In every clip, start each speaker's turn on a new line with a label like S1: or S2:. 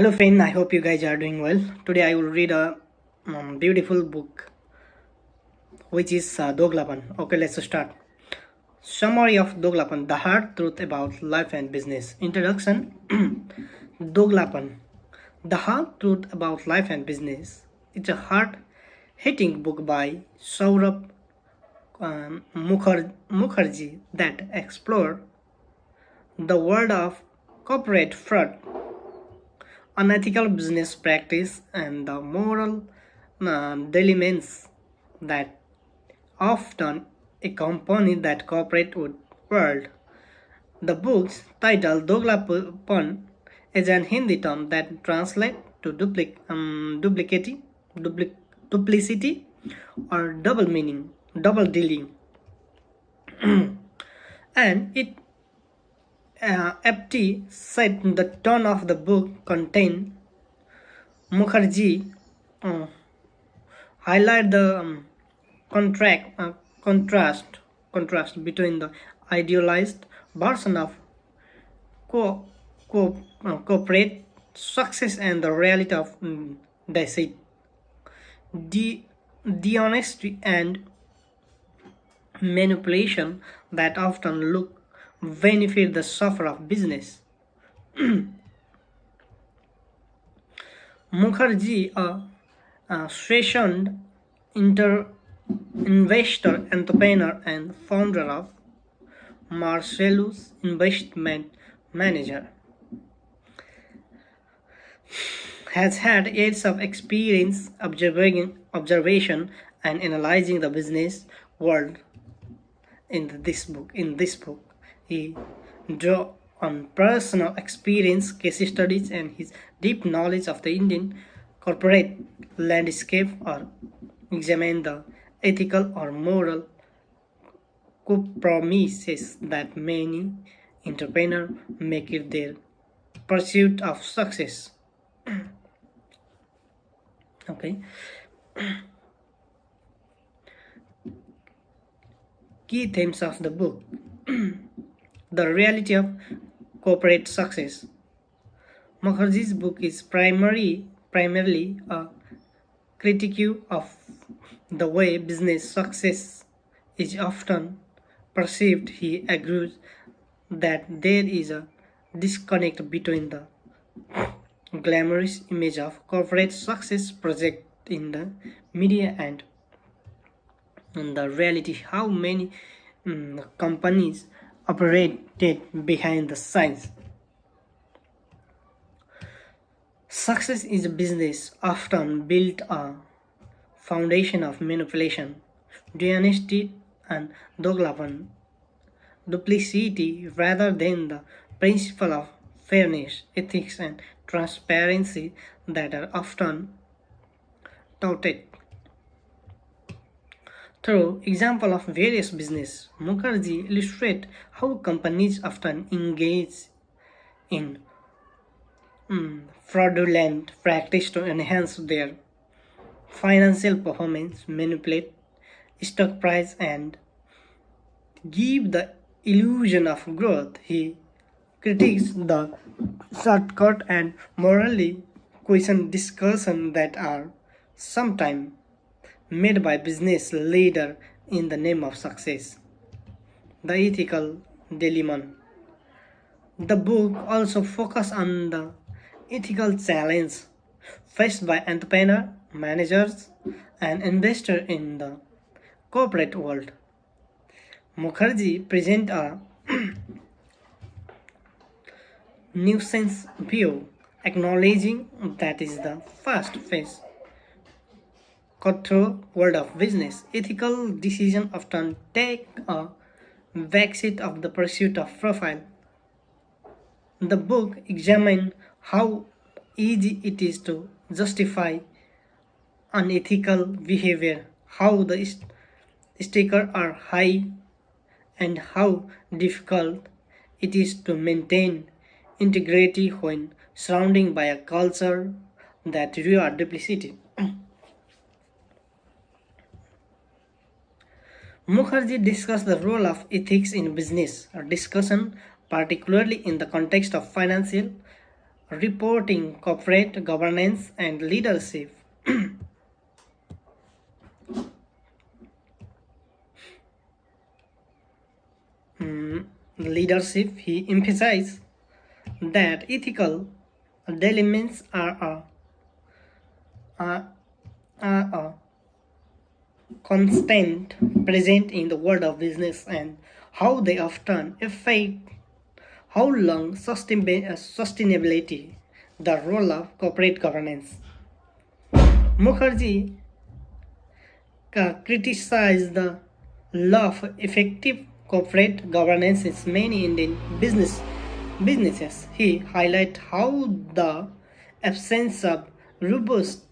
S1: Hello, friend. I hope you guys are doing well. Today, I will read a beautiful book, which is Doglapan. Okay, let's start. Summary of Doglapan: The Hard Truth About Life and Business. Introduction. Doglapan: The Hard Truth About Life and Business. It's a hard-hitting book by Saurabh Mukherjee that explores the world of corporate fraud, unethical business practice, and the moral dilemmas that often accompany that corporate world. The book's title Doglapan is an Hindi term that translates to duplicity or double meaning, double dealing, and it aptly said the tone of the book contained Mukherjee uh, highlight the contrast between the idealized version of co- corporate success and the reality of deceit, the honesty and manipulation that often look benefit the sufferer of business. Mukherjee, a seasoned investor, entrepreneur, and founder of Marcellus Investment Manager, has had years of experience observation and analyzing the business world. In this book, he drew on personal experience, case studies, and his deep knowledge of the Indian corporate landscape, or examine the ethical or moral compromises that many entrepreneurs make in their pursuit of success. Okay. Key themes of the book: the reality of corporate success. Mukherjee's book is primarily a critique of the way business success is often perceived. He agrees that there is a disconnect between the glamorous image of corporate success project in the media and the reality how many companies operated behind the scenes. Success is a business often built a foundation of manipulation, dishonesty, and duplicity rather than the principle of fairness, ethics, and transparency that are often touted. Through example of various business, Mukherjee illustrates how companies often engage in fraudulent practice to enhance their financial performance, manipulate stock price, and give the illusion of growth. He critiques the shortcut and morally questioned discussion that are sometimes made by business leader in the name of success. The ethical dilemma. The book also focuses on the ethical challenge faced by entrepreneurs, managers, and investors in the corporate world. Mukherjee presents a nuisance view, acknowledging that is the first phase cutthroat world of business. Ethical decisions often take a backseat of the pursuit of profit. The book examines how easy it is to justify unethical behavior, how the stakes are high, and how difficult it is to maintain integrity when surrounded by a culture that rewards duplicity. Mukherjee discussed the role of ethics in business, a discussion particularly in the context of financial reporting, corporate governance, and leadership. Leadership, he emphasized that ethical dilemmas are, are constant present in the world of business and how they often affect how long sustainability, the role of corporate governance. Mukherjee criticized the law of effective corporate governance in many Indian businesses. He highlighted how the absence of robust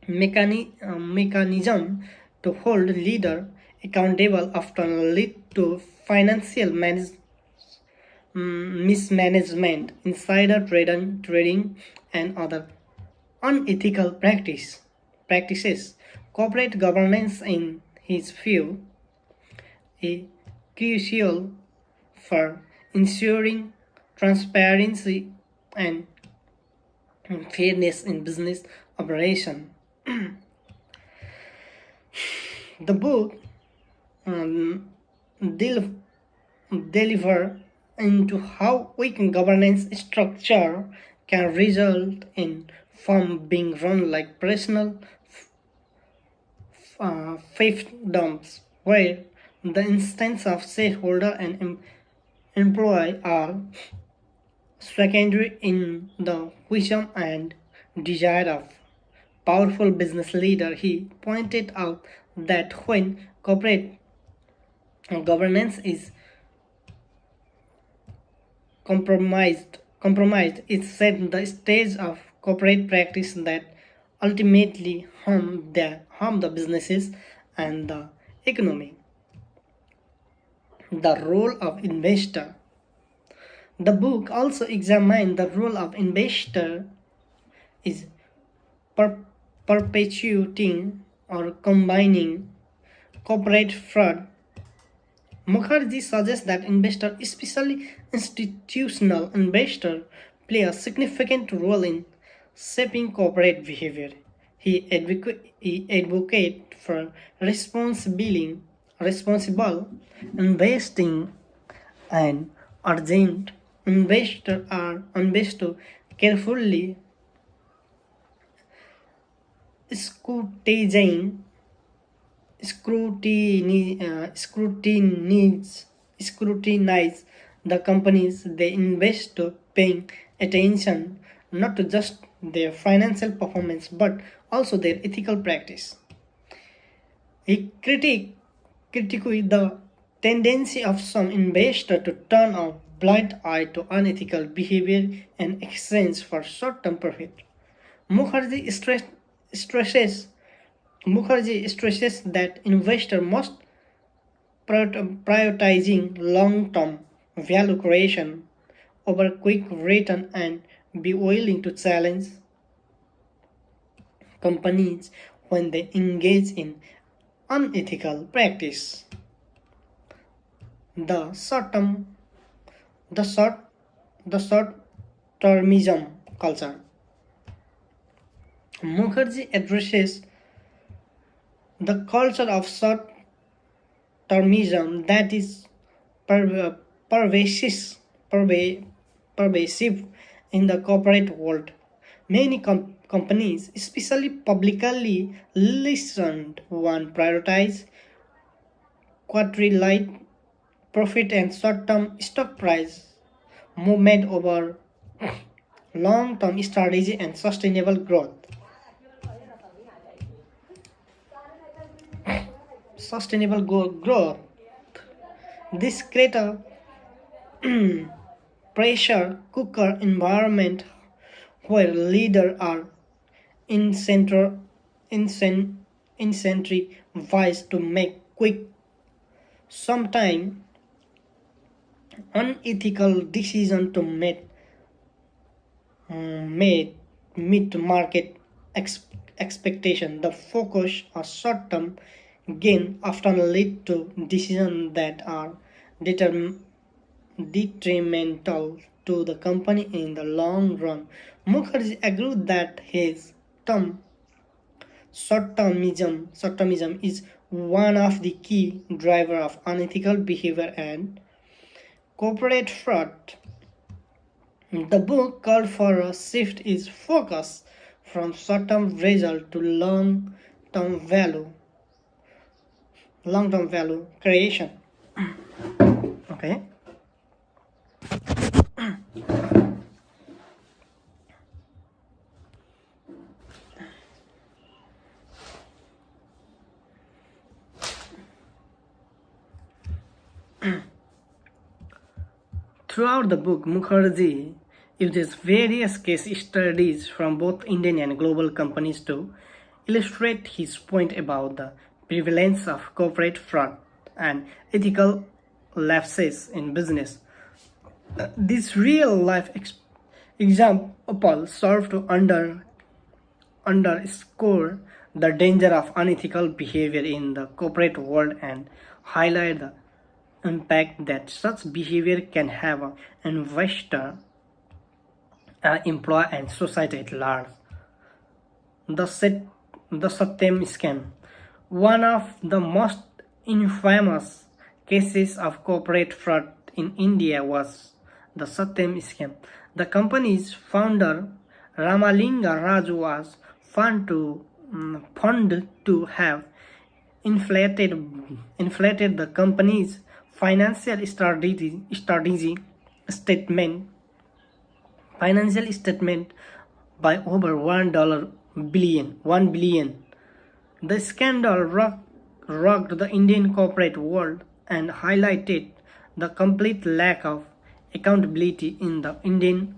S1: mechanism to hold leader accountable often lead to financial mismanagement, insider trading, and other unethical practices. Corporate governance, in his view, is crucial for ensuring transparency and fairness in business operation. The book um, del- deliver into how weak governance structure can result in firm being run like personal fiefdoms, where the instance of shareholder and employee are secondary in the wisdom and desire of powerful business leader. He pointed out that when corporate governance is compromised it set the stage of corporate practice that ultimately harm the businesses and the economy. The role of investor. The book also examined the role of investor is per- perpetuating or combining corporate fraud. Mukherjee suggests that investors, especially institutional investors, play a significant role in shaping corporate behavior. He advocates for responsible investing and urgent investors to carefully scrutinizing scrutinize the companies they invest to paying attention not to just their financial performance but also their ethical practice. He criticized the tendency of some investors to turn a blind eye to unethical behavior in exchange for short-term profit. Mukherjee stresses Mukherjee stresses that investors must prioritizing long-term value creation over quick return and be willing to challenge companies when they engage in unethical practice. The short term the short the short termism culture. Mukherjee addresses the culture of short termism that is per- pervasive, perva- pervasive in the corporate world. Many companies, especially publicly listed one, prioritize quadrillite profit and short-term stock price movement over long-term strategy and sustainable growth. Growth. This creates a pressure cooker environment where leaders are incenter- incen- incentivized to make quick, sometimes unethical decisions to meet market expectation. The focus on short-term gain often lead to decisions that are detrimental to the company in the long run. Mukherjee agreed that his term short-termism is one of the key drivers of unethical behavior and corporate fraud. The book called for a shift in focus from short-term result to long-term value creation. Okay. Throughout the book, Mukherjee uses various case studies from both Indian and global companies to illustrate his point about the prevalence of corporate fraud and ethical lapses in business. This real-life example serve to underscore the danger of unethical behavior in the corporate world and highlight the impact that such behavior can have on investor, employer, and society at large. The Satyam scam, one of the most infamous cases of corporate fraud in India, was the Satyam scam. The company's founder Ramalinga Raju was found to have inflated the company's financial statement by over $1 billion. The scandal rocked the Indian corporate world and highlighted the complete lack of accountability in the Indian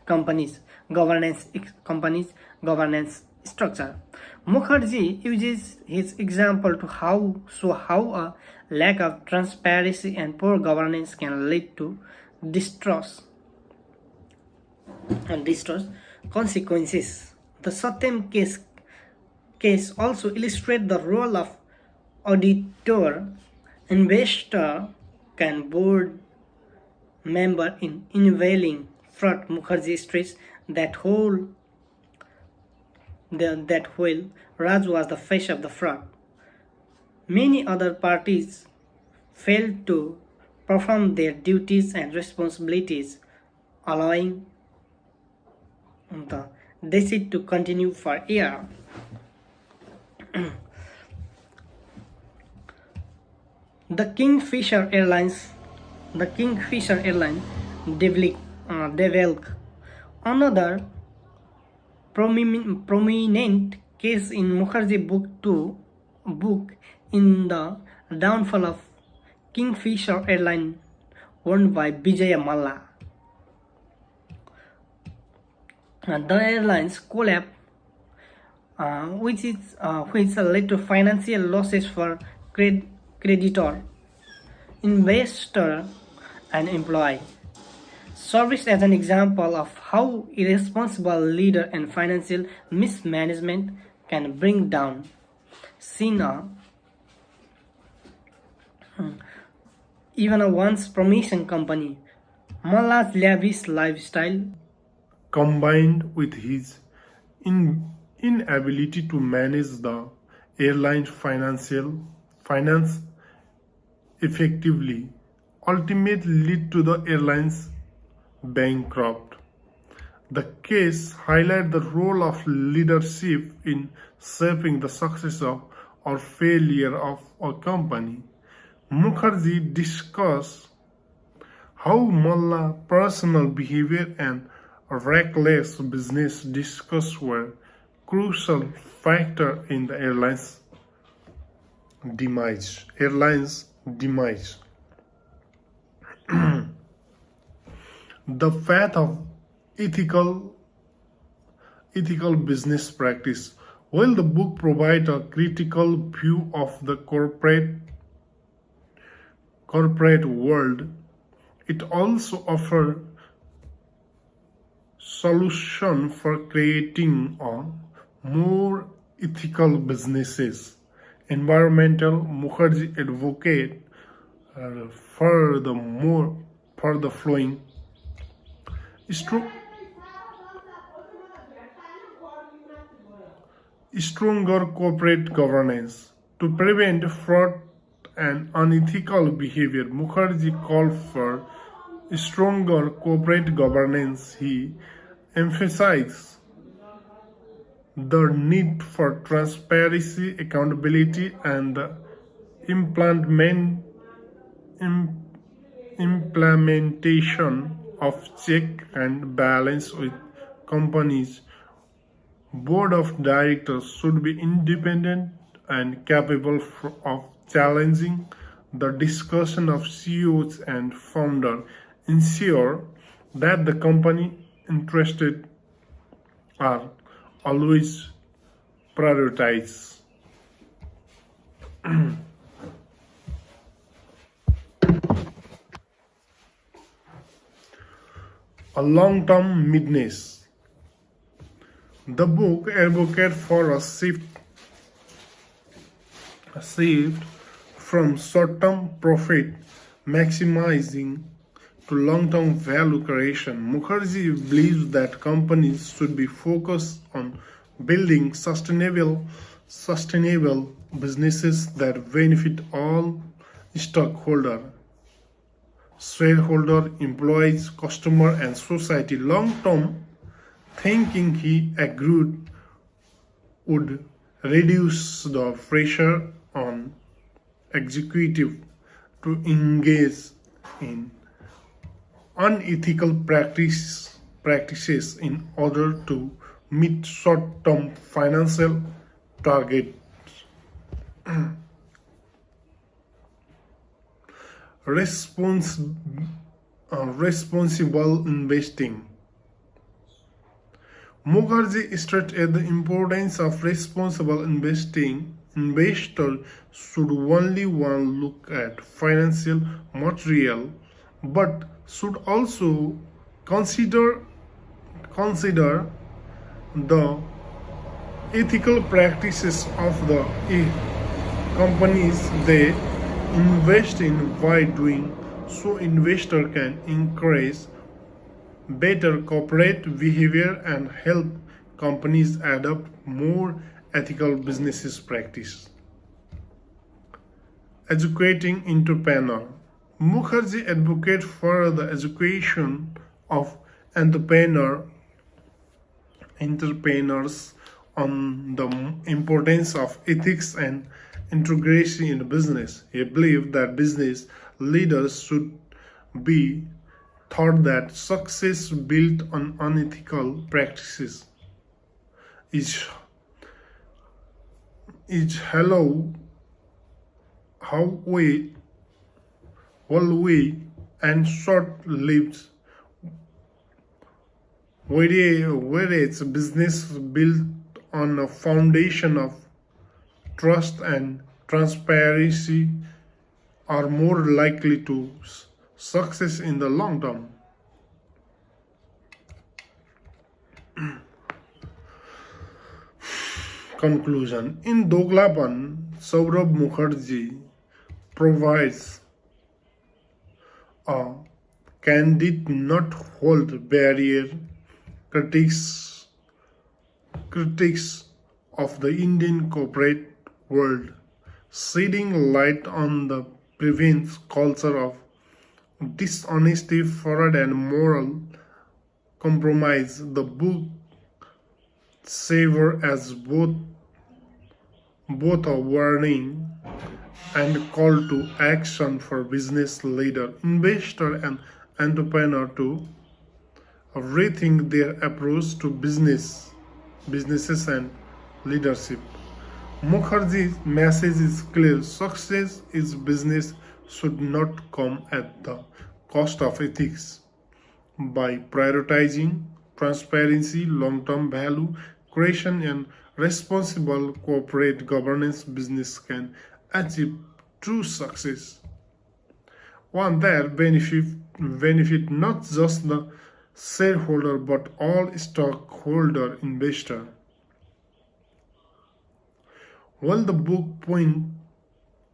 S1: companies governance structure. Mukherjee uses his example to show how a lack of transparency and poor governance can lead to distrust consequences. The Satyam case also illustrates the role of auditor, investor, and board member in unveiling fraud. Mukherjee stressed that while Raj was the face of the fraud, many other parties failed to perform their duties and responsibilities, allowing the deceit to continue for years. The Kingfisher Airlines developed another prominent case in Mukherjee book in the downfall of Kingfisher Airline, owned by Vijay Malla. The airline's collapse, which led to financial losses for creditor, investor, and employee, serves as an example of how irresponsible leader and financial mismanagement can bring down even a once promising company. Malla's lavish lifestyle,
S2: combined with his inability to manage the airline's finance effectively, ultimately led to the airline's bankrupt. The case highlights the role of leadership in shaping the success or failure of a company. Mukherjee discussed how Malla's personal behavior and reckless business discourse were crucial factor in the airline's demise. The path of ethical business practice. While the book provides a critical view of the corporate world, it also offers solution for creating a more ethical businesses. Environmental Mukherjee advocate for the flowing Stro- Stronger corporate governance. To prevent fraud and unethical behavior, Mukherjee called for stronger corporate governance. He emphasized the need for transparency, accountability, and the implement, im- implementation of check and balance with companies. Board of directors should be independent and capable of challenging the discussion of CEOs and founder. Ensure that the company interested are always prioritized. A long-term midness. The book advocates for a shift from short-term profit maximizing to long-term value creation. Mukherjee believes that companies should be focused on building sustainable businesses that benefit all stakeholders, shareholder, employees, customer, and society. Long-term thinking, he agreed, would reduce the pressure on executive to engage in unethical practices in order to meet short-term financial targets. Respons- Responsible investing. Mukherjee stated the importance of responsible investing. Investors should only one look at financial material, but should also consider the ethical practices of the companies they invest in. By doing so, investor can encourage better corporate behavior and help companies adopt more ethical business practice. Educating entrepreneur. Mukherjee advocates for the education of entrepreneurs on the importance of ethics and integrity in business. He believed that business leaders should be taught that success built on unethical practices is hello how we well we and short-lived, whereas business built on a foundation of trust and transparency are more likely to success in the long term. Conclusion. In Doglapan, Saurabh Mukherjee provides a candid, not hold barrier critics of the Indian corporate world, shedding light on the prevalent culture of dishonesty, fraud, and moral compromise. The book serves as both a warning and call to action for business leader, investor, and entrepreneur to rethink their approach to businesses and leadership. Mukherjee's message is clear. Success is business should not come at the cost of ethics. By prioritizing transparency, long-term value creation, and responsible corporate governance, business can achieve true success. One that benefit not just the shareholder but all stockholder investor. While the book paints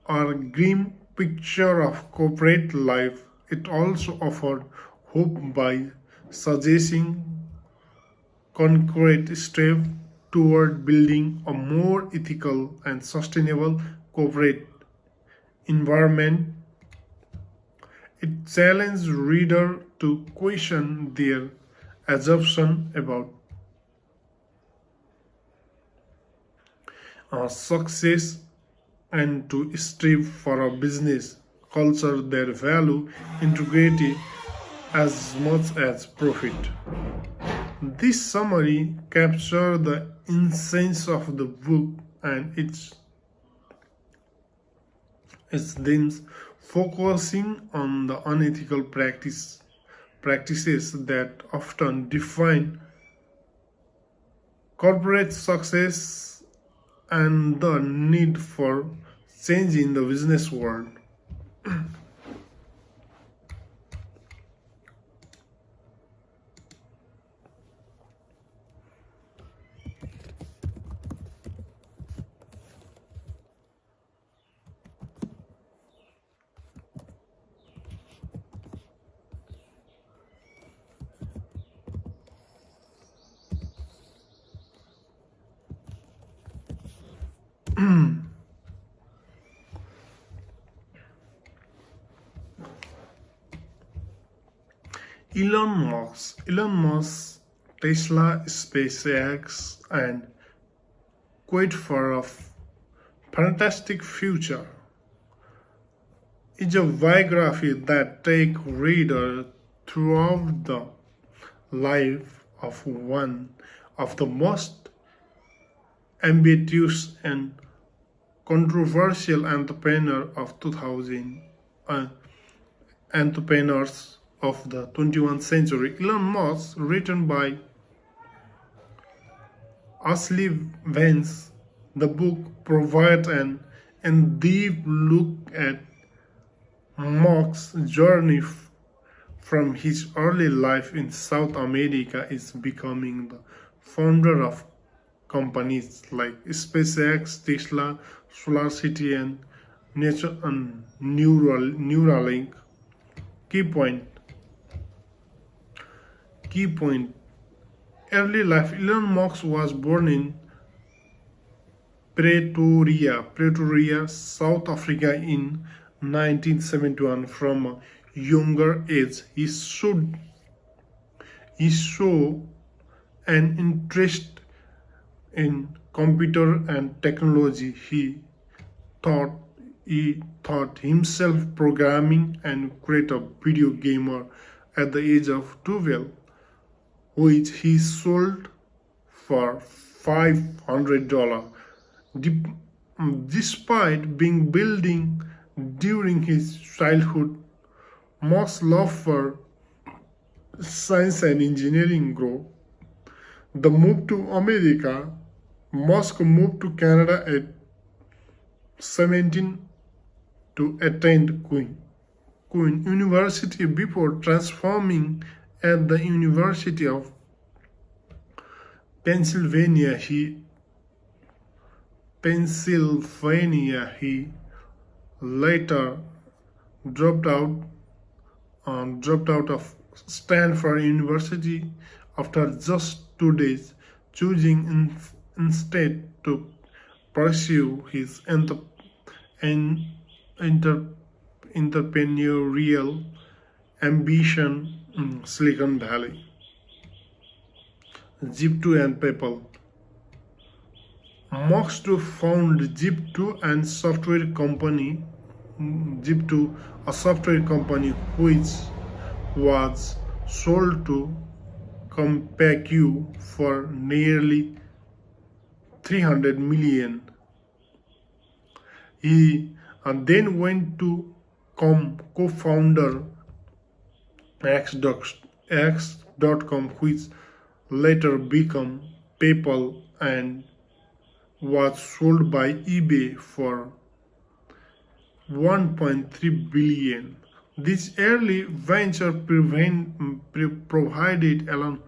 S2: a grim picture of corporate life, it also offered hope by suggesting concrete step toward building a more ethical and sustainable corporate environment. It challenges reader to question their assumption about success and to strive for a business culture that value integrity as much as profit. This summary captures the essence of the book and its themes, focusing on the unethical practices that often define corporate success and the need for change in the business world. Elon Musk, Tesla, SpaceX, and quite for a fantastic future is a biography that takes reader throughout the life of one of the most ambitious and controversial entrepreneur of 2000 entrepreneurs of the 21st century. Elon Musk, written by Ashley Vance, the book provides an in-depth look at Musk's journey from his early life in South America is becoming the founder of companies like SpaceX, Tesla, SolarCity, and Nature and Neuralink. Key point. Early life. Elon Musk was born in Pretoria, South Africa in 1971. From a younger age, he showed an interest in computer and technology. Thought he thought himself programming and create a video gamer at the age of 12, which he sold for $500. Despite being building during his childhood, Musk's love for science and engineering grew. The move to America, Musk moved to Canada at 17 to attend Queen University before transforming at the University of Pennsylvania. He later dropped out of Stanford University after just 2 days, choosing instead to pursue his entrepreneurial ambition in Silicon Valley. Zip2 and PayPal. Musk founded Zip2 and software company. Zip2, a software company which was sold to Compaq for nearly $300 million. He then went to co-founder X.com, which later became PayPal and was sold by eBay for $1.3 billion. This early venture provided Elon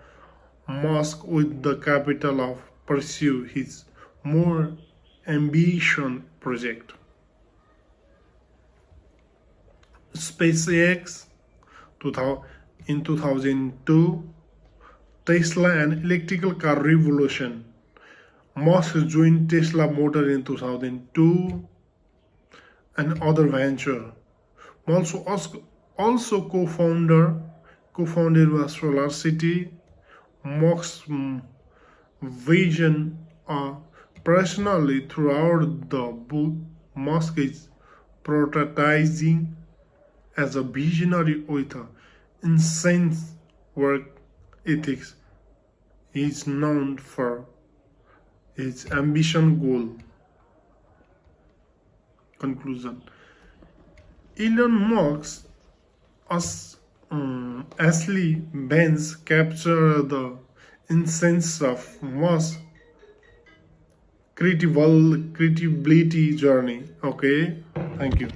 S2: Musk with the capital to pursue his more ambitious project. SpaceX in 2002, Tesla and electrical car revolution. Musk joined Tesla Motor in 2002 and other venture. Also co-founded was SolarCity. Musk's vision personally throughout the book. Musk is prioritizing as a visionary with insane work ethics. He is known for his ambition goal. Conclusion. Elon Musk as Ashley Benz capture the essence of Musk's credibility journey. Okay, thank you.